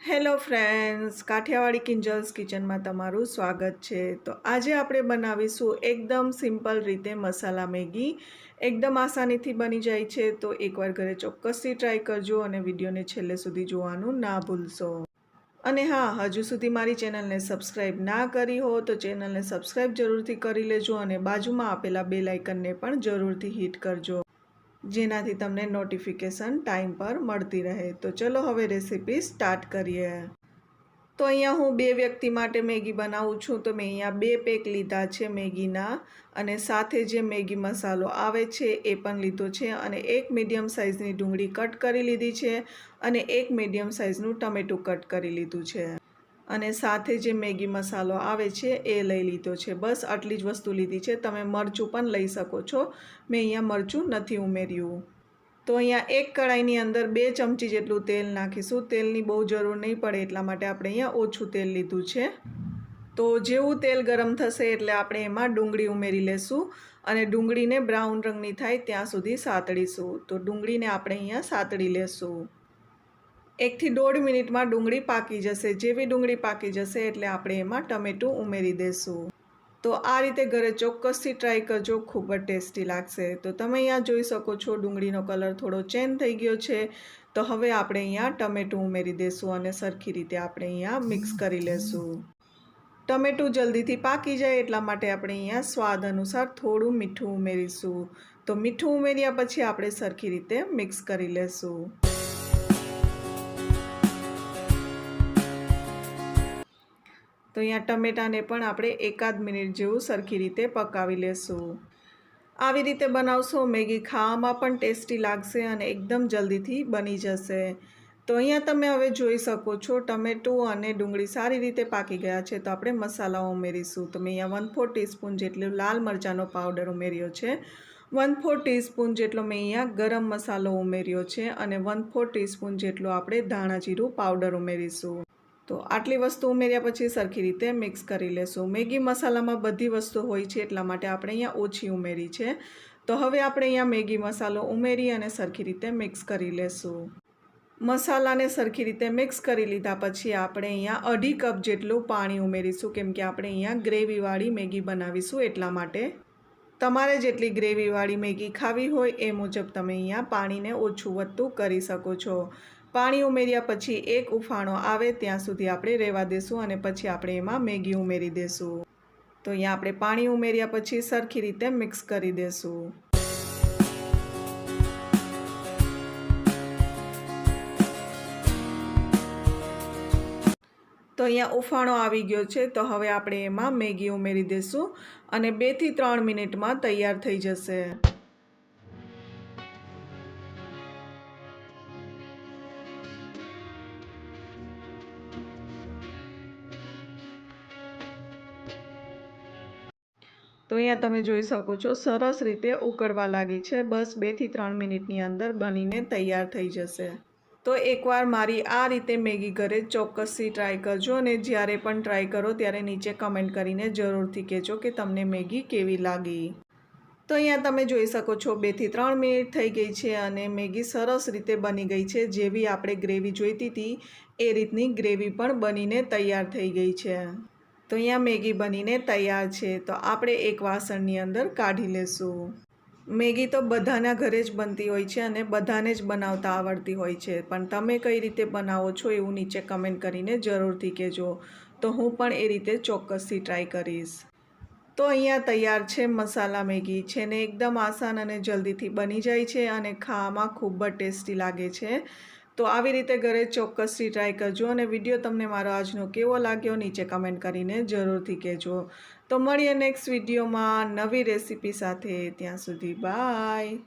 Hello friends, Kathiawadi કિંજલ્સ કિચનમાં તમારું સ્વાગત છે। તો આજે આપણે બનાવીશું એકદમ સિમ્પલ રીતે મસાલા મેગી। એકદમ આસાનીથી બની જાય છે, તો એકવાર ઘરે ચોક્કસથી ટ્રાય કરજો અને વિડીયોને છેલ્લે સુધી જોવાનું ના ભૂલશો। અને હા, હજુ સુધી મારી ચેનલને સબસ્ક્રાઈબ ના કરી હો તો ચેનલને સબસ્ક્રાઈબ જરૂરથી કરી લેજો અને બાજુમાં આપેલા બેલ આઇકનને પણ જરૂરથી હિટ કરજો, જેનાથી તમને નોટિફિકેશન ટાઈમ પર મળતી રહે। તો ચલો હવે રેસીપી સ્ટાર્ટ કરીએ। તો અહીંયા હું 2 વ્યક્તિ માટે મેગી બનાવું છું, તો મેં અહીંયા 2 પેક લીધા છે મેગીના, અને સાથે જે મેગી મસાલો આવે છે એ પણ લીધો છે, અને 1 મીડિયમ સાઇઝની ડુંગળી કટ કરી લીધી છે, અને 1 મીડિયમ સાઇઝનું ટમેટું કટ કરી લીધું છે, અને સાથે જે મેગી મસાલો આવે છે એ લઈ લીધો છે। બસ આટલી જ વસ્તુ લીધી છે। તમે મરચું પણ લઈ શકો છો, મેં અહીંયા મરચું નથી ઉમેર્યું। તો અહીંયા એક કડાઈની અંદર 2 ચમચી જેટલું તેલ નાખીશું। તેલની બહુ જરૂર નહીં પડે, એટલા માટે આપણે અહીંયા ઓછું તેલ લીધું છે। તો જેવું તેલ ગરમ થશે એટલે આપણે એમાં ડુંગળી ઉમેરી લેશું, અને ડુંગળીને બ્રાઉન રંગની થાય ત્યાં સુધી સાતળીશું। તો ડુંગળીને આપણે અહીંયા સાતળી લેશું। 1 થી 1.5 મિનિટમાં ડુંગળી પાકી જશે। જેવી ડુંગળી પાકી જશે એટલે આપણે એમાં ટમેટું ઉમેરી દઈશું। તો આ રીતે ઘરે ચોક્કસથી ટ્રાય કરજો, ખૂબ જ ટેસ્ટી લાગશે। તો તમે અહીંયા જોઈ શકો છો ડુંગળીનો કલર થોડો ચેન્જ થઈ ગયો છે। તો હવે આપણે અહીંયા ટમેટું ઉમેરી દઈશું અને સરખી રીતે આપણે અહીંયા મિક્સ કરી લેશું। ટમેટું જલ્દીથી પાકી જાય એટલા માટે આપણે અહીંયા સ્વાદ અનુસાર થોડું મીઠું ઉમેરીશું। તો મીઠું ઉમેર્યા પછી આપણે સરખી રીતે મિક્સ કરી લેશું। તો અહીંયા ટમેટાને પણ આપણે 1 મિનિટ જેવું સરખી રીતે પકાવી લેશું। આવી રીતે બનાવશો મેગી ખાવામાં પણ ટેસ્ટી લાગશે અને એકદમ જલ્દીથી બની જશે। તો અહીંયા તમે હવે જોઈ શકો છો ટમેટું અને ડુંગળી સારી રીતે પાકી ગયા છે। તો આપણે મસાલા ઉમેરીશું। તો મેં અહીંયા 1/4 ટીસ્પૂન જેટલું લાલ મરચાંનો પાવડર ઉમેર્યો છે, 1/4 ટીસ્પૂન જેટલો મેં અહીંયા ગરમ મસાલો ઉમેર્યો છે, અને 1/4 ટીસ્પૂન જેટલો આપણે ધાણા જીરું પાવડર ઉમેરીશું। તો આટલી વસ્તુ ઉમેર્યા પછી સરખી રીતે મિક્સ કરી લેશું। મેગી મસાલામાં બધી વસ્તુ હોય છે એટલા માટે આપણે અહીંયા ઓછી ઉમેરી છે। તો હવે આપણે અહીંયા મેગી મસાલો ઉમેરી અને સરખી રીતે મિક્સ કરી લેશું। મસાલાને સરખી રીતે મિક્સ કરી લીધા પછી આપણે અહીંયા 2.5 કપ જેટલું પાણી ઉમેરીશું, કેમ કે આપણે અહીંયા ગ્રેવીવાળી મેગી બનાવીશું એટલા માટે। તમારે જેટલી ગ્રેવીવાળી મેગી ખાવી હોય એ મુજબ તમે અહીંયા પાણીને ઓછું વધતું કરી શકો છો। પાણી ઉમેર્યા પછી એક ઉફાણો આવે ત્યાં સુધી આપણે રહેવા દેશું, અને પછી આપણે એમાં મેગી ઉમેરી દેશું। તો અહીંયા આપણે પાણી ઉમેર્યા પછી સરખી રીતે મિક્સ કરી દેશું। તો અહીંયા ઉફાણો આવી ગયો છે, તો હવે આપણે એમાં મેગી ઉમેરી દેશું, અને 2 થી 3 મિનિટમાં તૈયાર થઈ જશે। તો અહીંયા તમે જોઈ શકો છો સરસ રીતે ઉકળવા લાગી છે। બસ 2 થી 3 મિનિટની અંદર બનીને તૈયાર થઈ જશે। તો એકવાર મારી આ રીતે મેગી ઘરે ચોક્કસથી ટ્રાય કરજો, અને જ્યારે પણ ટ્રાય કરો ત્યારે નીચે કમેન્ટ કરીને જરૂરથી કહેજો કે તમને મેગી કેવી લાગી। તો અહીંયા તમે જોઈ શકો છો 2 થી 3 મિનિટ થઈ ગઈ છે અને મેગી સરસ રીતે બની ગઈ છે। જેવી આપણે ગ્રેવી જોઈતી હતી એ રીતની ગ્રેવી પણ બનીને તૈયાર થઈ ગઈ છે। તો અહીંયા મેગી બનીને તૈયાર છે। તો આપણે એક વાસણની અંદર કાઢી લેશું। મેગી તો બધાના ઘરે જ બનતી હોય છે અને બધાને જ બનાવતા આવડતી હોય છે, પણ તમે કઈ રીતે બનાવો છો એવું નીચે કમેન્ટ કરીને જરૂરથી કહેજો, તો હું પણ એ રીતે ચોક્કસથી ટ્રાય કરીશ। તો અહીંયા તૈયાર છે મસાલા મેગી, છે ને એકદમ આસાન અને જલ્દીથી બની જાય છે અને ખાવામાં ખૂબ જ ટેસ્ટી લાગે છે। તો આવી રીતે ઘરે ચોક્કસથી ટ્રાય કરજો, અને વિડીયો તમને મારો આજનો કેવો લાગ્યો નીચે કમેન્ટ કરીને જરૂરથી કહેજો। તો મળીએ નેક્સ્ટ વિડીયોમાં નવી રેસીપી સાથે, ત્યાં સુધી બાય।